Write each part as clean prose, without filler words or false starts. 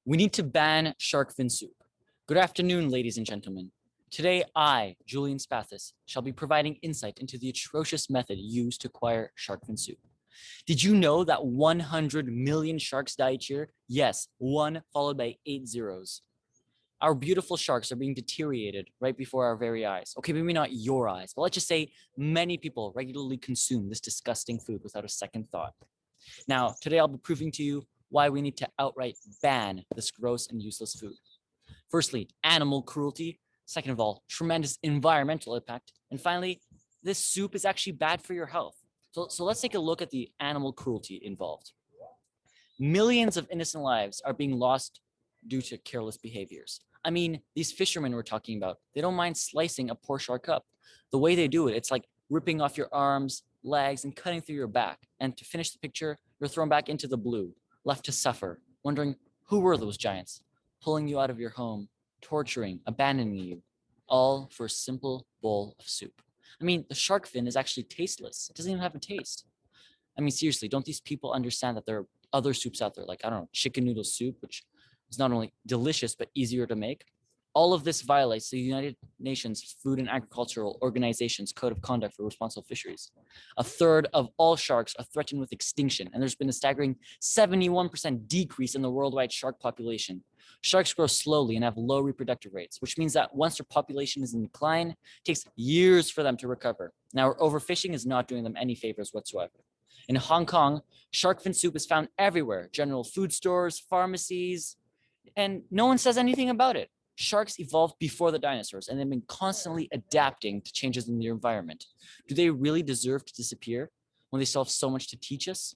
We need to ban shark fin soup. Good afternoon, ladies and gentlemen. Today, I, Julian Spathis, shall be providing insight into the atrocious method used to acquire shark fin soup. Did you know that 100 million sharks die each year? Yes, one followed by 8 zeros. Our beautiful sharks are being deteriorated right before our very eyes. Okay, maybe not your eyes, but let's just say many people regularly consume this disgusting food without a second thought. Now, today I'll be proving to you why we need to outright ban this gross and useless food. Firstly, animal cruelty. Second of all, tremendous environmental impact. And finally, this soup is actually bad for your health. So let's take a look at the animal cruelty involved. Millions of innocent lives are being lost due to careless behaviors. I mean, these fishermen we're talking about, they don't mind slicing a poor shark up. The way they do it, it's like ripping off your arms, legs, and cutting through your back. And to finish the picture, you're thrown back into the blue, left to suffer, wondering who were those giants, pulling you out of your home, torturing, abandoning you, all for a simple bowl of soup. I mean, the shark fin is actually tasteless. It doesn't even have a taste. I mean, seriously, don't these people understand that there are other soups out there, like, I don't know, chicken noodle soup, which is not only delicious, but easier to make? All of this violates the United Nations Food and Agricultural Organization's Code of Conduct for Responsible Fisheries. A third of all sharks are threatened with extinction, and there's been a staggering 71% decrease in the worldwide shark population. Sharks grow slowly and have low reproductive rates, which means that once their population is in decline, it takes years for them to recover. Now, overfishing is not doing them any favors whatsoever. In Hong Kong, shark fin soup is found everywhere, general food stores, pharmacies, and no one says anything about it. Sharks evolved before the dinosaurs, and they've been constantly adapting to changes in their environment. Do they really deserve to disappear when they still have so much to teach us?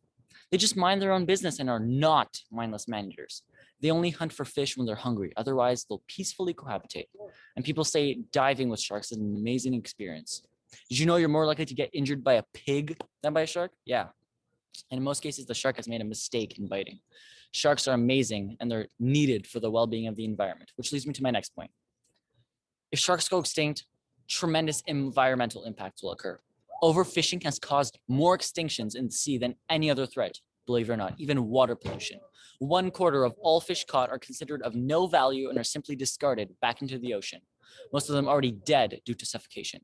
They just mind their own business and are not mindless man-eaters. They only hunt for fish when they're hungry. Otherwise, they'll peacefully cohabitate. And people say diving with sharks is an amazing experience. Did you know you're more likely to get injured by a pig than by a shark? Yeah. And in most cases, the shark has made a mistake in biting. Sharks are amazing and they're needed for the well-being of the environment, which leads me to my next point. If sharks go extinct, tremendous environmental impacts will occur. Overfishing has caused more extinctions in the sea than any other threat, believe it or not, even water pollution. 1/4 of all fish caught are considered of no value and are simply discarded back into the ocean, most of them already dead due to suffocation.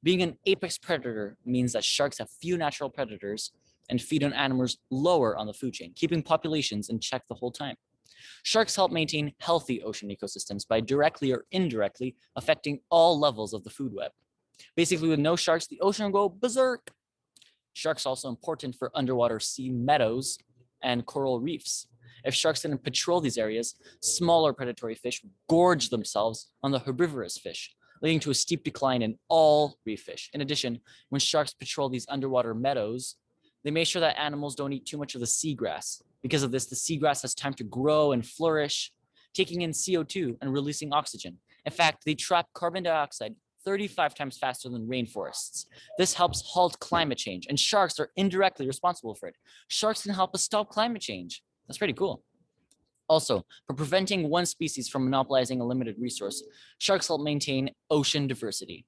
Being an apex predator means that sharks have few natural predators and feed on animals lower on the food chain, keeping populations in check the whole time. Sharks help maintain healthy ocean ecosystems by directly or indirectly affecting all levels of the food web. Basically, with no sharks, the ocean will go berserk. Sharks are also important for underwater sea meadows and coral reefs. If sharks didn't patrol these areas, smaller predatory fish would gorge themselves on the herbivorous fish, leading to a steep decline in all reef fish. In addition, when sharks patrol these underwater meadows, they make sure that animals don't eat too much of the seagrass. Because of this, the seagrass has time to grow and flourish, taking in CO2 and releasing oxygen. In fact, they trap carbon dioxide 35 times faster than rainforests. This helps halt climate change, and sharks are indirectly responsible for it. Sharks can help us stop climate change. That's pretty cool. Also, for preventing one species from monopolizing a limited resource, sharks help maintain ocean diversity.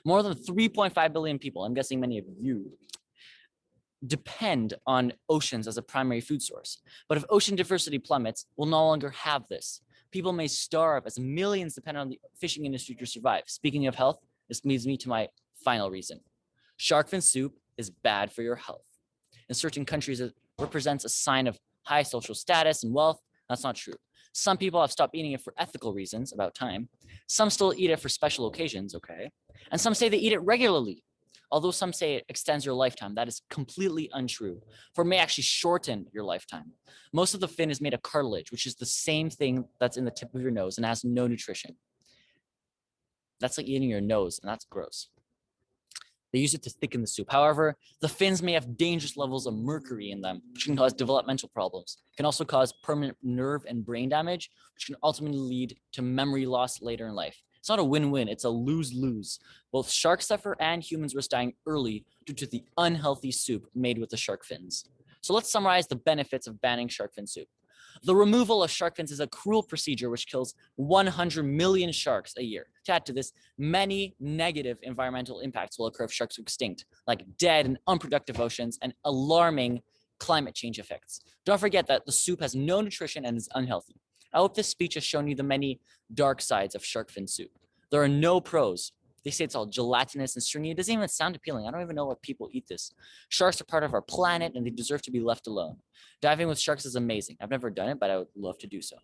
More than 3.5 billion people, I'm guessing many of you, depend on oceans as a primary food source. But if ocean diversity plummets, we'll no longer have this. People may starve as millions depend on the fishing industry to survive. Speaking of health, this leads me to my final reason. Shark fin soup is bad for your health. In certain countries, it represents a sign of high social status and wealth. That's not true. Some people have stopped eating it for ethical reasons, about time. Some still eat it for special occasions, okay? And some say they eat it regularly. Although some say it extends your lifetime, that is completely untrue, for it may actually shorten your lifetime. Most of the fin is made of cartilage, which is the same thing that's in the tip of your nose and has no nutrition. That's like eating your nose, and that's gross. They use it to thicken the soup. However, the fins may have dangerous levels of mercury in them, which can cause developmental problems. It can also cause permanent nerve and brain damage, which can ultimately lead to memory loss later in life. It's not a win-win, it's a lose-lose. Both sharks suffer and humans risk dying early due to the unhealthy soup made with the shark fins. So let's summarize the benefits of banning shark fin soup. The removal of shark fins is a cruel procedure which kills 100 million sharks a year. To add to this, many negative environmental impacts will occur if sharks are extinct, like dead and unproductive oceans and alarming climate change effects. Don't forget that the soup has no nutrition and is unhealthy. I hope this speech has shown you the many dark sides of shark fin soup. There are no pros. They say it's all gelatinous and stringy. It doesn't even sound appealing. I don't even know why people eat this. Sharks are part of our planet and they deserve to be left alone. Diving with sharks is amazing. I've never done it, but I would love to do so.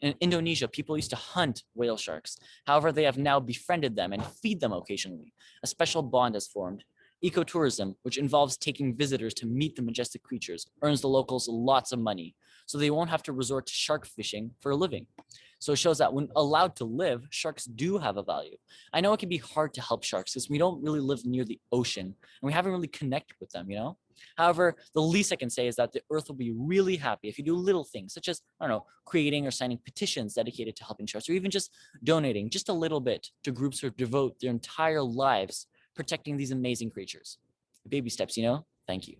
In Indonesia, people used to hunt whale sharks. However, they have now befriended them and feed them occasionally. A special bond has formed. Ecotourism, which involves taking visitors to meet the majestic creatures, earns the locals lots of money, so they won't have to resort to shark fishing for a living. So it shows that when allowed to live, sharks do have a value. I know it can be hard to help sharks because we don't really live near the ocean and we haven't really connected with them, you know? However, the least I can say is that the earth will be really happy if you do little things such as, I don't know, creating or signing petitions dedicated to helping sharks, or even just donating just a little bit to groups who devote their entire lives protecting these amazing creatures. Baby steps, you know? Thank you.